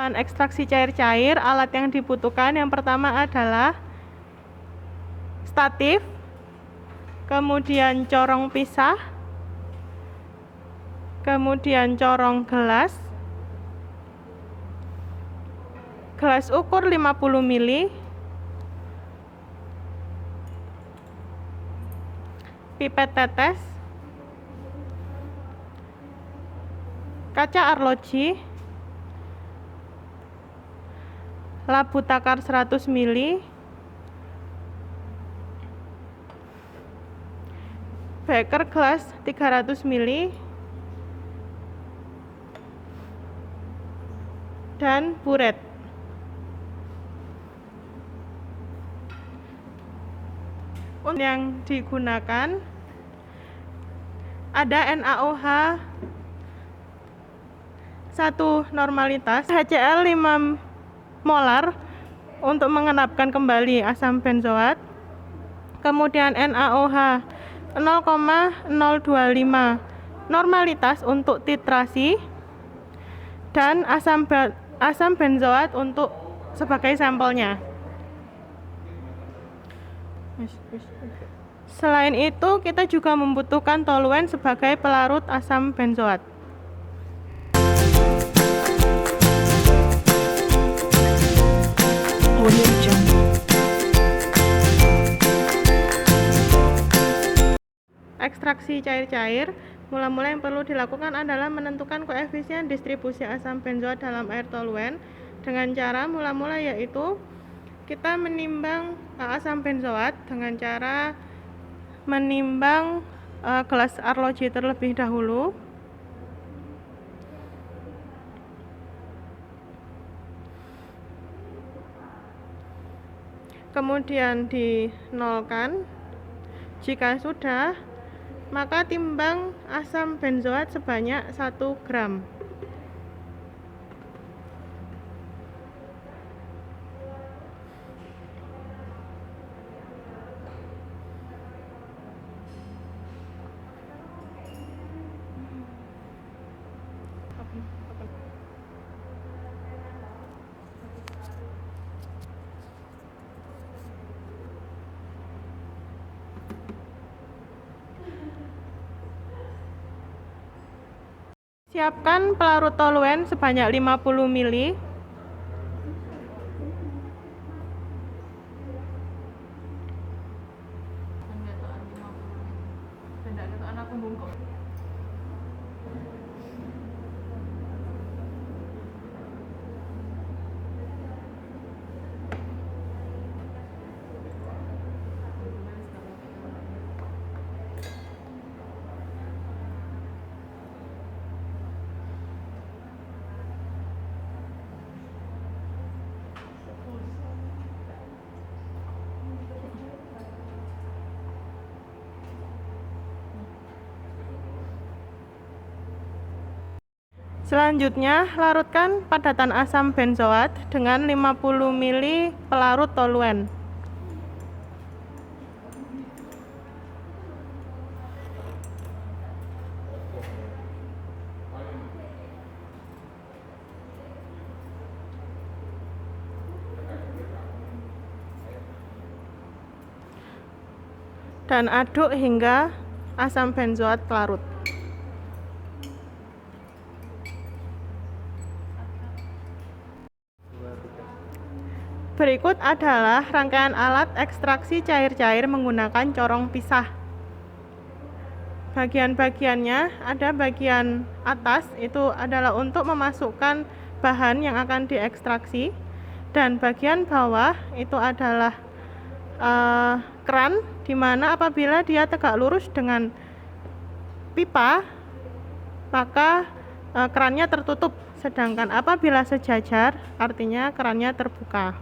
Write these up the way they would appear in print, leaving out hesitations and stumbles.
Bahan ekstraksi cair-cair, alat yang dibutuhkan yang pertama adalah statif, kemudian corong pisah, kemudian corong gelas, gelas ukur 50 ml, pipet tetes, kaca arloji, labu takar 100 ml, beker gelas 300 ml, dan buret. Untuk yang digunakan ada NaOH 1 normalitas, HCl 5 molar untuk mengenapkan kembali asam benzoat, kemudian NaOH 0,025 normalitas untuk titrasi, dan asam benzoat untuk sebagai sampelnya. Selain itu, kita juga membutuhkan toluen sebagai pelarut asam benzoat. Ekstraksi cair-cair, mula-mula yang perlu dilakukan adalah menentukan koefisien distribusi asam benzoat dalam air toluen dengan cara mula-mula yaitu kita menimbang asam benzoat dengan cara menimbang gelas arloji terlebih dahulu. Kemudian dinolkan. Jika sudah, maka timbang asam benzoat sebanyak 1 gram. Siapkan pelarut toluen sebanyak 50 ml. Selanjutnya, larutkan padatan asam benzoat dengan 50 ml pelarut toluen. Dan aduk hingga asam benzoat larut. Berikut adalah rangkaian alat ekstraksi cair-cair menggunakan corong pisah. Bagian-bagiannya ada bagian atas itu adalah untuk memasukkan bahan yang akan diekstraksi, dan bagian bawah itu adalah keran, di mana apabila dia tegak lurus dengan pipa maka kerannya tertutup, sedangkan apabila sejajar artinya kerannya terbuka.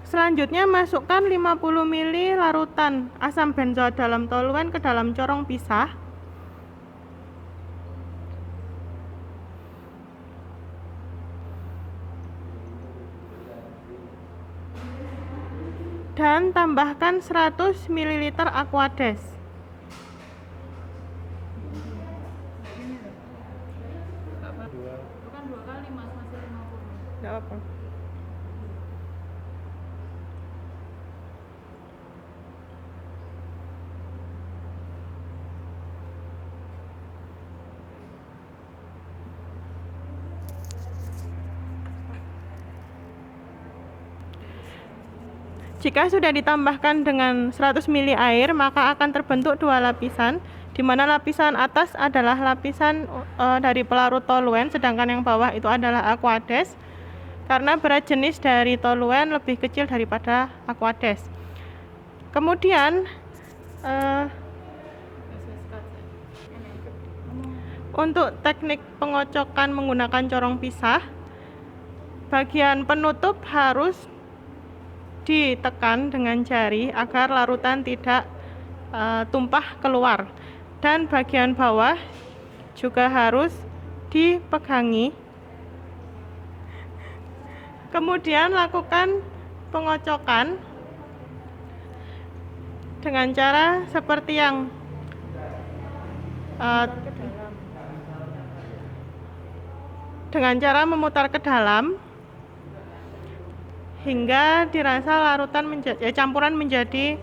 Selanjutnya, masukkan 50 ml larutan asam benzoat dalam toluen ke dalam corong pisah. Dan tambahkan 100 ml Aquades. nih Mas, masih 50. Nggak apa. Jika sudah ditambahkan dengan 100 ml air, maka akan terbentuk dua lapisan, di mana lapisan atas adalah lapisan dari pelarut toluen, sedangkan yang bawah itu adalah aquades. Karena berat jenis dari toluen lebih kecil daripada aquades. Kemudian untuk teknik pengocokan menggunakan corong pisah, bagian penutup harus ditekan dengan jari agar larutan tidak tumpah keluar, dan bagian bawah juga harus dipegangi. Kemudian lakukan pengocokan dengan cara seperti yang dengan cara memutar ke dalam hingga dirasa larutan campuran menjadi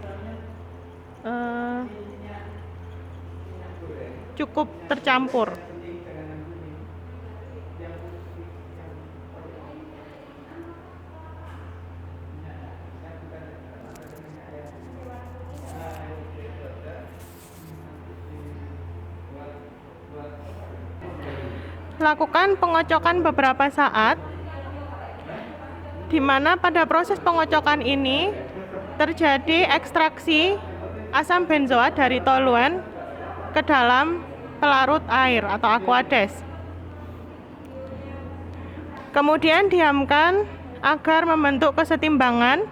cukup tercampur. Lakukan pengocokan beberapa saat, di mana pada proses pengocokan ini terjadi ekstraksi asam benzoat dari toluen ke dalam pelarut air atau aquades. Kemudian diamkan agar membentuk kesetimbangan.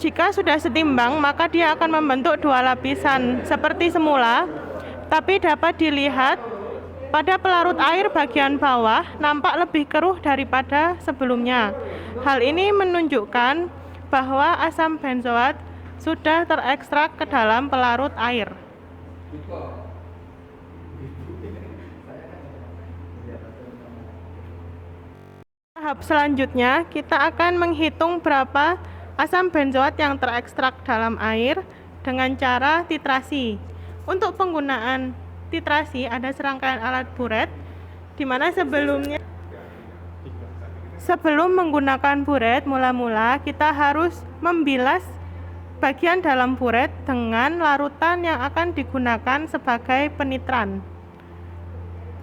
Jika sudah setimbang, maka dia akan membentuk dua lapisan seperti semula, tapi dapat dilihat pada pelarut air bagian bawah nampak lebih keruh daripada sebelumnya. Hal ini menunjukkan bahwa asam benzoat sudah terekstrak ke dalam pelarut air. Tahap selanjutnya, kita akan menghitung berapa asam benzoat yang terekstrak dalam air dengan cara titrasi. Untuk penggunaan titrasi ada serangkaian alat buret, di mana sebelum menggunakan buret, mula-mula kita harus membilas bagian dalam buret dengan larutan yang akan digunakan sebagai penitran.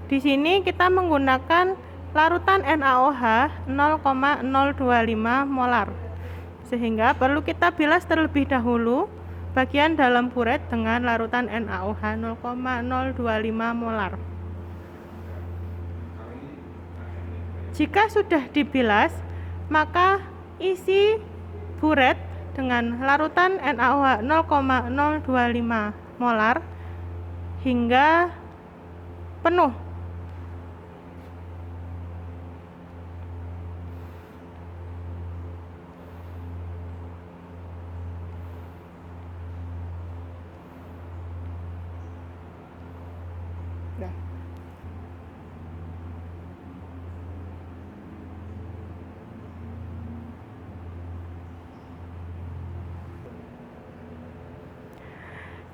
Di sini kita menggunakan larutan NaOH 0,025 molar. Sehingga perlu kita bilas terlebih dahulu bagian dalam buret dengan larutan NaOH 0,025 molar. Jika sudah dibilas, maka isi buret dengan larutan NaOH 0,025 molar hingga penuh.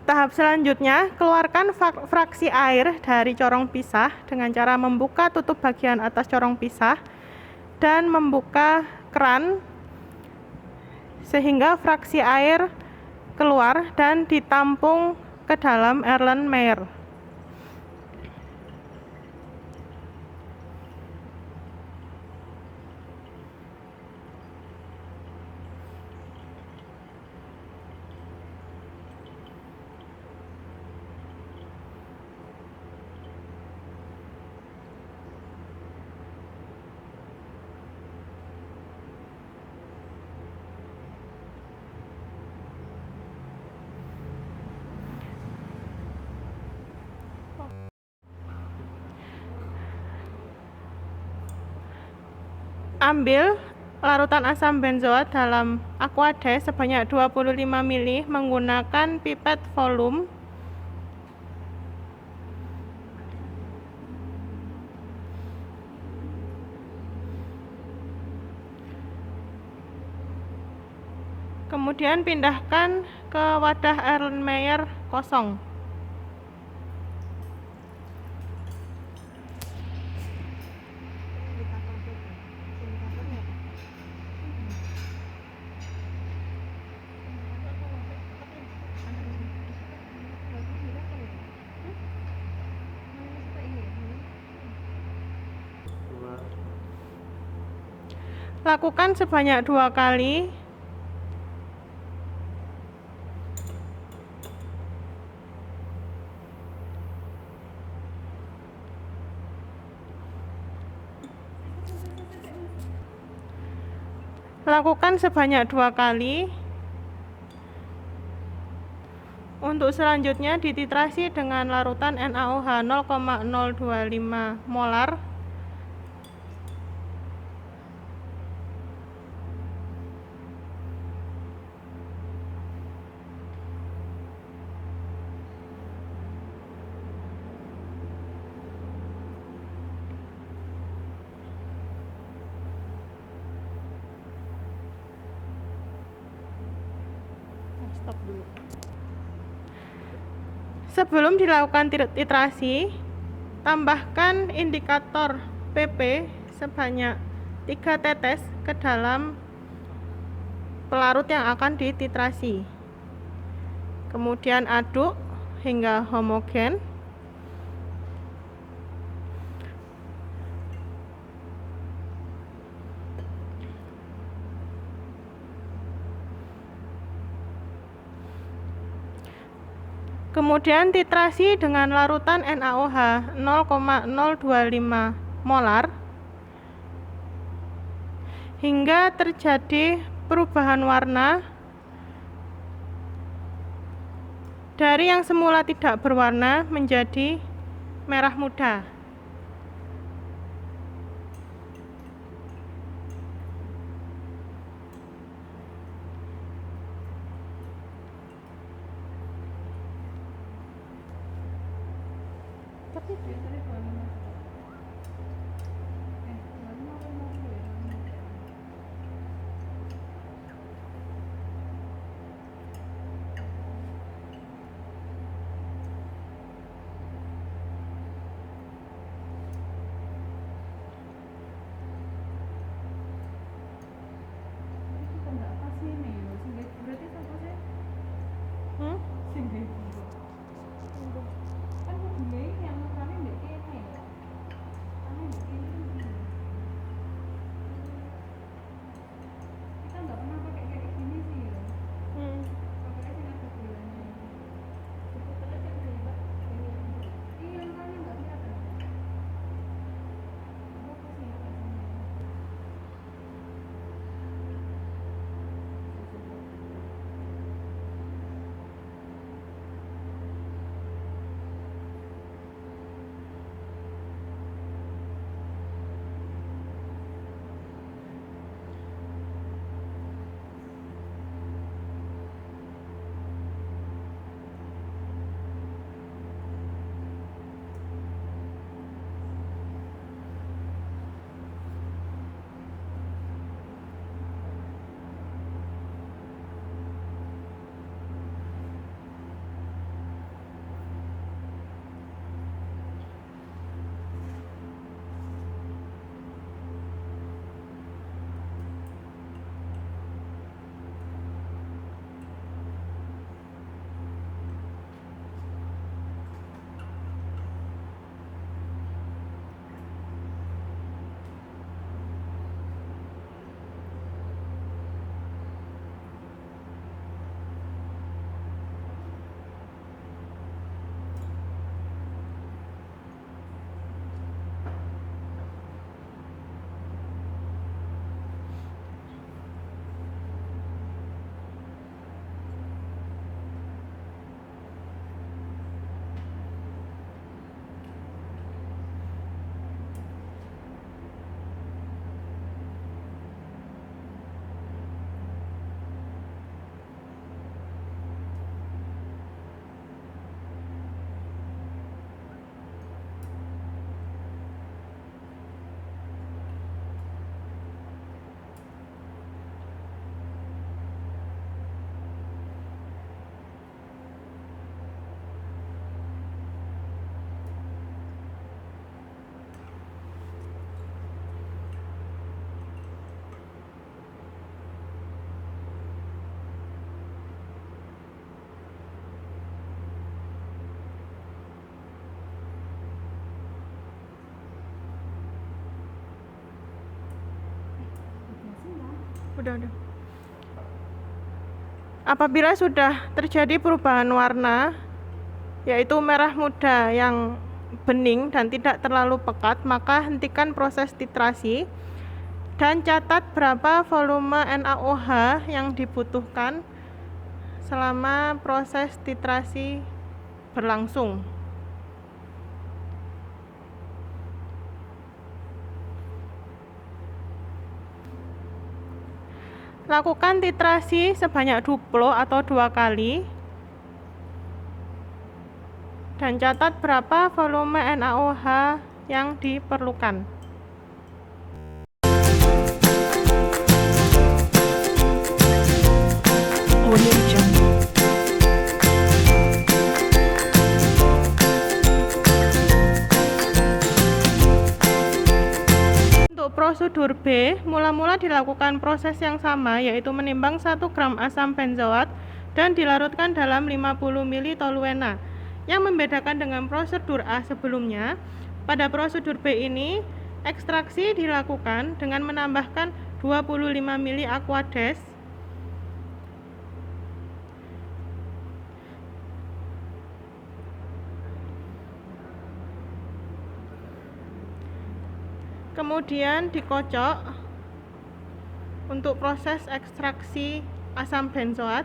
Tahap selanjutnya, keluarkan fraksi air dari corong pisah dengan cara membuka tutup bagian atas corong pisah dan membuka keran sehingga fraksi air keluar dan ditampung ke dalam Erlenmeyer. Ambil larutan asam benzoat dalam aquades sebanyak 25 ml menggunakan pipet volume. Kemudian pindahkan ke wadah Erlenmeyer kosong. Lakukan sebanyak 2 kali. Lakukan sebanyak 2 kali. Untuk selanjutnya dititrasi dengan larutan NaOH 0,025 molar. Stop dulu. Sebelum dilakukan titrasi, tambahkan indikator PP sebanyak 3 tetes ke dalam pelarut yang akan dititrasi. Kemudian aduk hingga homogen. Kemudian titrasi dengan larutan NaOH 0,025 molar hingga terjadi perubahan warna dari yang semula tidak berwarna menjadi merah muda. Tapi Udah. Apabila sudah terjadi perubahan warna, yaitu merah muda yang bening dan tidak terlalu pekat, maka hentikan proses titrasi dan catat berapa volume NaOH yang dibutuhkan selama proses titrasi berlangsung. Lakukan titrasi sebanyak duplo atau 2 kali dan catat berapa volume NaOH yang diperlukan. Untuk prosedur B, mula-mula dilakukan proses yang sama, yaitu menimbang 1 gram asam benzoat dan dilarutkan dalam 50 ml toluena. Yang membedakan dengan prosedur A sebelumnya, pada prosedur B ini, ekstraksi dilakukan dengan menambahkan 25 ml aquades kemudian dikocok untuk proses ekstraksi asam benzoat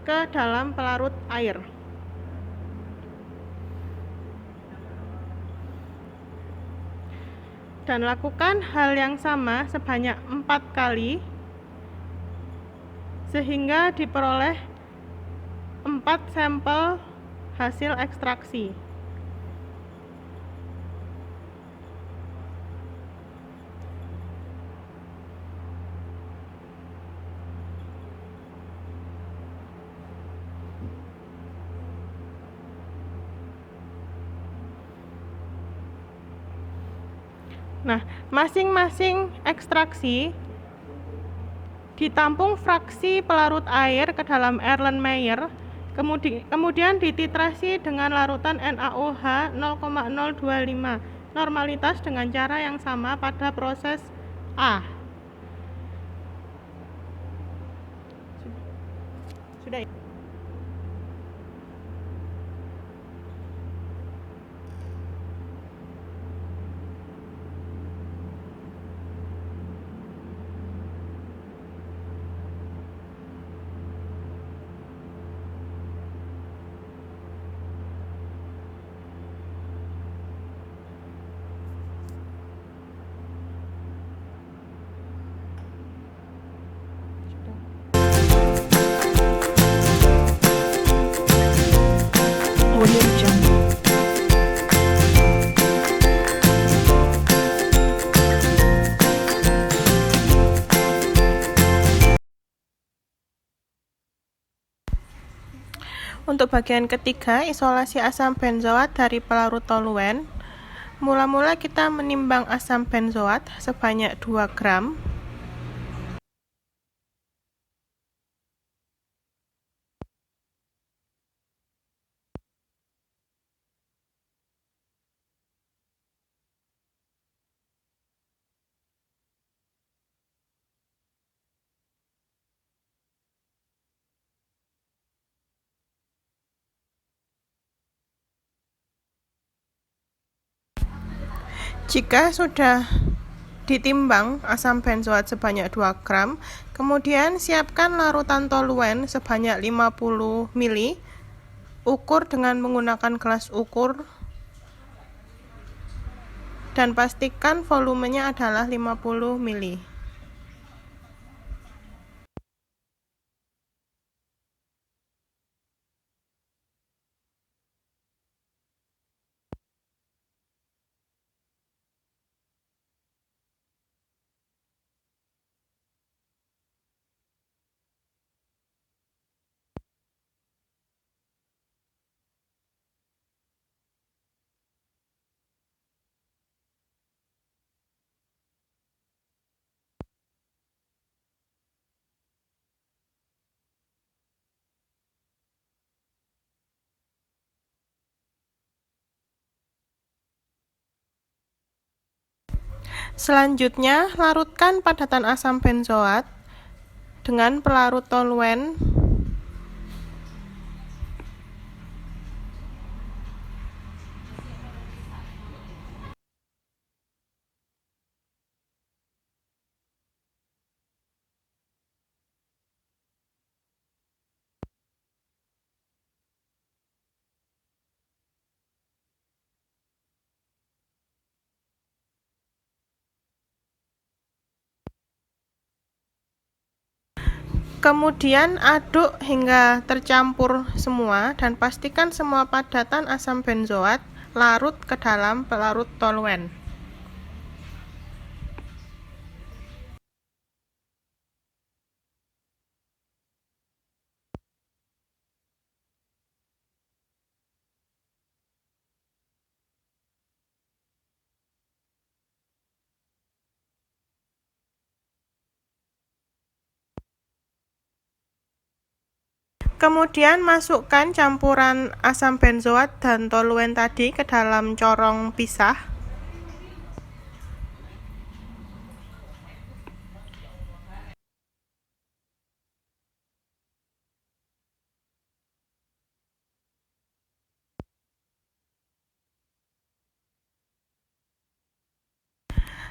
ke dalam pelarut air. Dan lakukan hal yang sama sebanyak 4 kali sehingga diperoleh 4 sampel hasil ekstraksi. Nah, masing-masing ekstraksi ditampung fraksi pelarut air ke dalam Erlenmeyer, kemudian dititrasi dengan larutan NaOH 0,025, normalitas dengan cara yang sama pada proses A. Sudah ya? Untuk bagian ketiga, isolasi asam benzoat dari pelarut toluen. Mula-mula kita menimbang asam benzoat sebanyak 2 gram. Jika sudah ditimbang asam benzoat sebanyak 2 gram, kemudian siapkan larutan toluen sebanyak 50 ml, ukur dengan menggunakan gelas ukur, dan pastikan volumenya adalah 50 ml. Selanjutnya, larutkan padatan asam benzoat dengan pelarut toluen. Kemudian aduk hingga tercampur semua dan pastikan semua padatan asam benzoat larut ke dalam pelarut toluen. Kemudian masukkan campuran asam benzoat dan toluen tadi ke dalam corong pisah.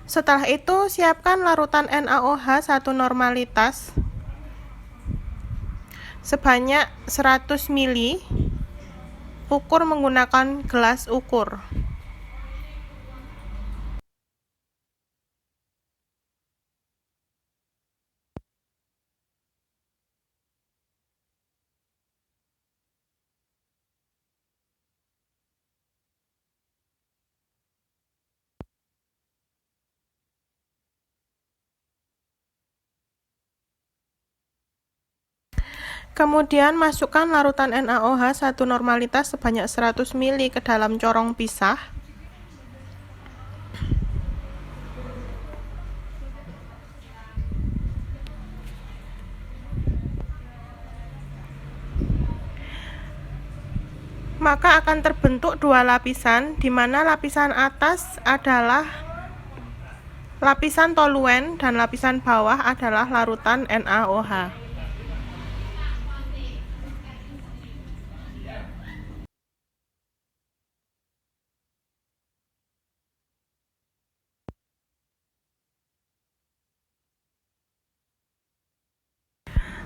Setelah itu, siapkan larutan NaOH 1 normalitas sebanyak 100 ml. Ukur menggunakan gelas ukur. Kemudian masukkan larutan NaOH 1 normalitas sebanyak 100 ml ke dalam corong pisah. Maka akan terbentuk dua lapisan, di mana lapisan atas adalah lapisan toluen dan lapisan bawah adalah larutan NaOH.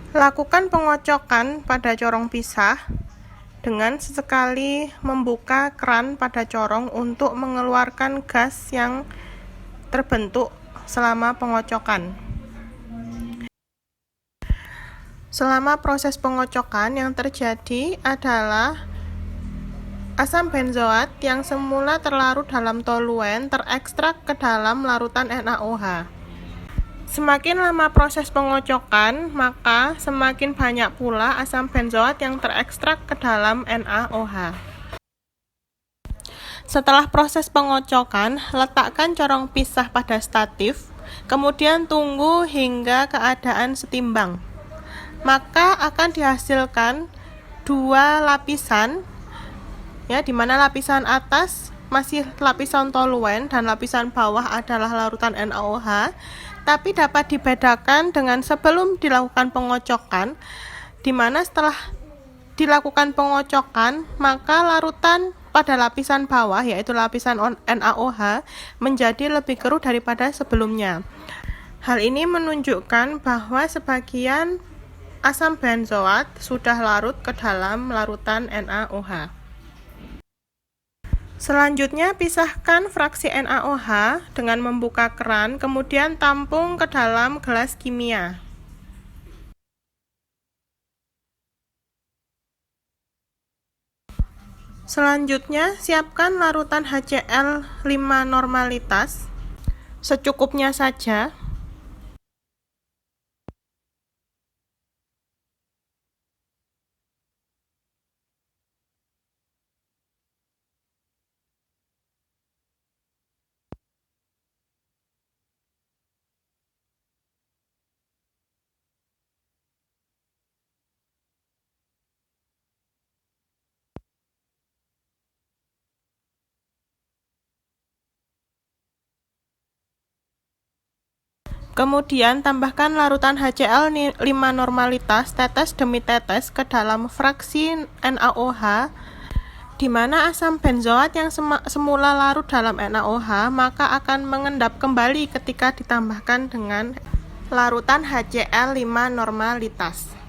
Lakukan pengocokan pada corong pisah dengan sesekali membuka keran pada corong untuk mengeluarkan gas yang terbentuk selama pengocokan. Selama proses pengocokan yang terjadi adalah asam benzoat yang semula terlarut dalam toluen terekstrak ke dalam larutan NaOH. Semakin lama proses pengocokan, maka semakin banyak pula asam benzoat yang terekstrak ke dalam NaOH. Setelah proses pengocokan, letakkan corong pisah pada statif, kemudian tunggu hingga keadaan setimbang. Maka akan dihasilkan dua lapisan, ya, di mana lapisan atas masih lapisan toluen dan lapisan bawah adalah larutan NaOH, tapi dapat dibedakan dengan sebelum dilakukan pengocokan, di mana setelah dilakukan pengocokan, maka larutan pada lapisan bawah, yaitu lapisan NaOH, menjadi lebih keruh daripada sebelumnya. Hal ini menunjukkan bahwa sebagian asam benzoat sudah larut ke dalam larutan NaOH. Selanjutnya, pisahkan fraksi NaOH dengan membuka keran, kemudian tampung ke dalam gelas kimia. Selanjutnya, siapkan larutan HCl 5 normalitas, secukupnya saja. Kemudian tambahkan larutan HCl 5 normalitas tetes demi tetes ke dalam fraksi NaOH, di mana asam benzoat yang semula larut dalam NaOH maka akan mengendap kembali ketika ditambahkan dengan larutan HCl 5 normalitas.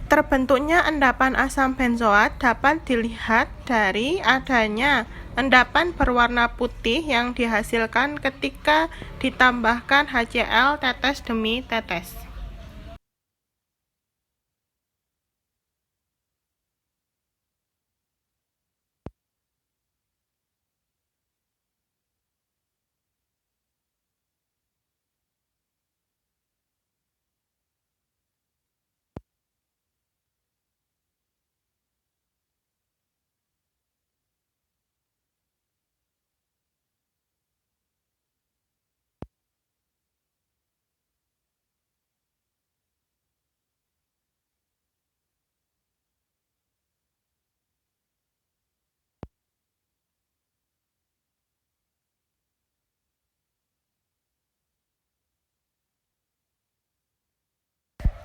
Terbentuknya endapan asam benzoat dapat dilihat dari adanya endapan berwarna putih yang dihasilkan ketika ditambahkan HCl tetes demi tetes.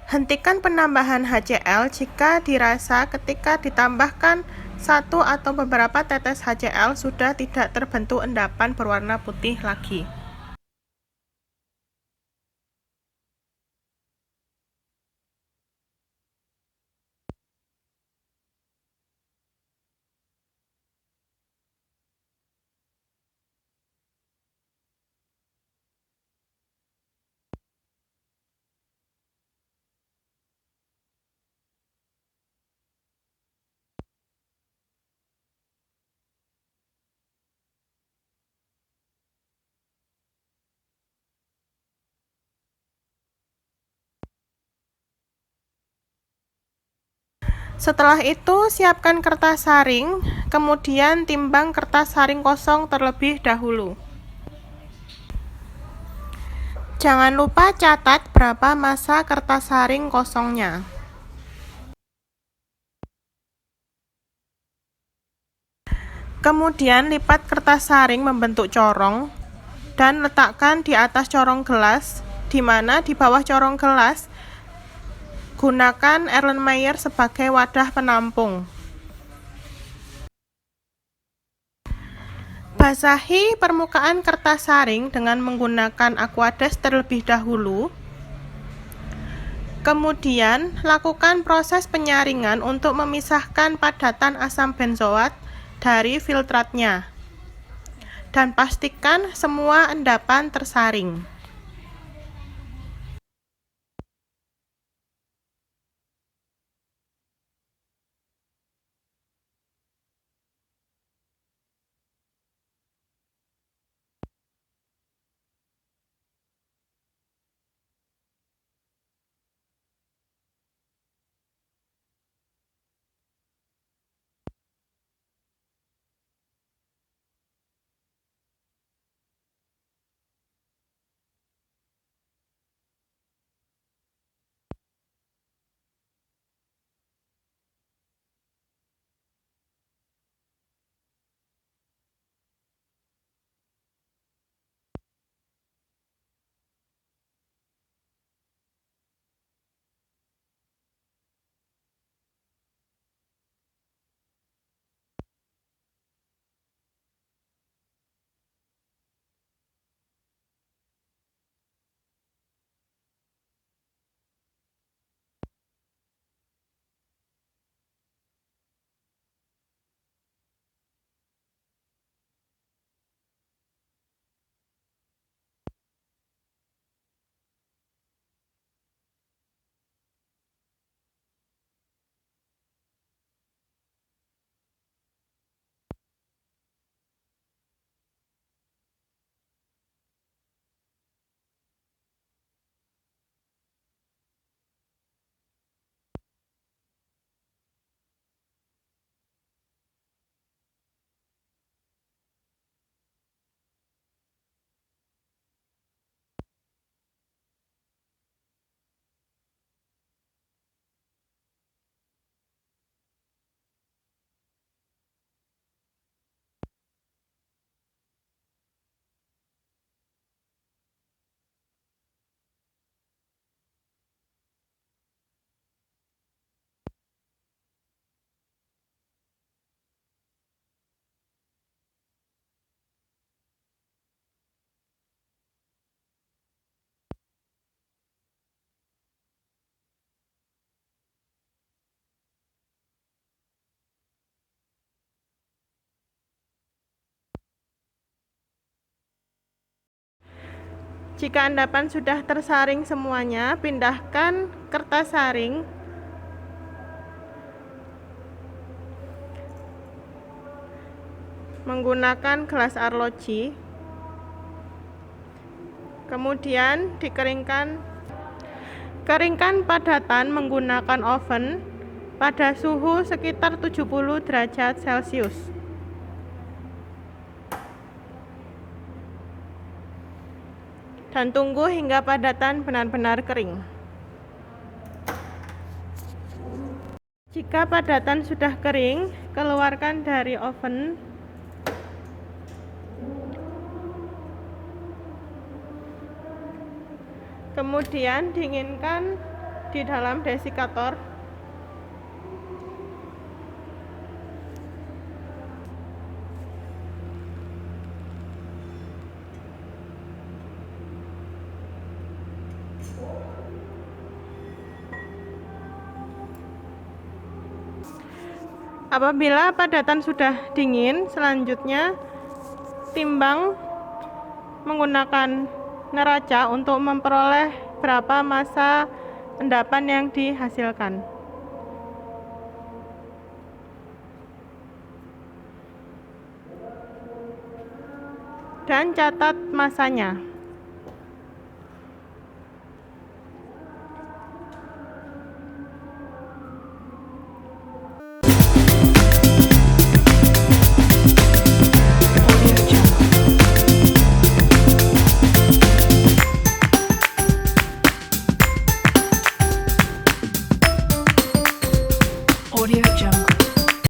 Hentikan penambahan HCl jika dirasa ketika ditambahkan satu atau beberapa tetes HCl sudah tidak terbentuk endapan berwarna putih lagi. Setelah itu, siapkan kertas saring, kemudian timbang kertas saring kosong terlebih dahulu. Jangan lupa catat berapa massa kertas saring kosongnya. Kemudian lipat kertas saring membentuk corong dan letakkan di atas corong gelas, di mana di bawah corong gelas gunakan Erlenmeyer sebagai wadah penampung. Basahi permukaan kertas saring dengan menggunakan Aquades terlebih dahulu. Kemudian, lakukan proses penyaringan untuk memisahkan padatan asam benzoat dari filtratnya. Dan pastikan semua endapan tersaring. Jika endapan sudah tersaring semuanya, pindahkan kertas saring menggunakan gelas arloji. Kemudian dikeringkan. Keringkan padatan menggunakan oven pada suhu sekitar 70 derajat Celcius. Dan tunggu hingga padatan benar-benar kering. Jika padatan sudah kering, keluarkan dari oven. Kemudian dinginkan di dalam desikator. Apabila padatan sudah dingin, selanjutnya timbang menggunakan neraca untuk memperoleh berapa massa endapan yang dihasilkan. Dan catat massanya.